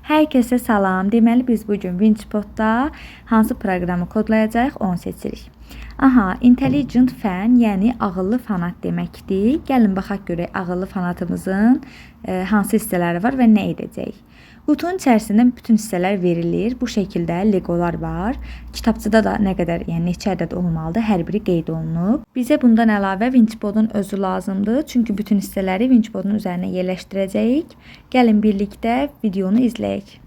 Hər kəsə salam. Deməli biz bu gün Winchpodda hansı proqramı kodlayacağıq, onu seçirik. Aha, Intelligent Fan, yəni ağıllı fanat deməkdir. Gəlin baxaq görək ağıllı fanatımızın hansı hissələri var və nə edəcək. Qutunun içərisində bütün hissələr verilir. Bu şəkildə legolar var. Kitabçıda da nə qədər, yəni neçə ədəd olmalıdır, hər biri qeyd olunub. Bizə bundan əlavə Winchpodun özü lazımdır. Çünki bütün hissələri Winchpodun üzərinə yerləşdirəcəyik. Gəlin birlikdə videonu izləyək.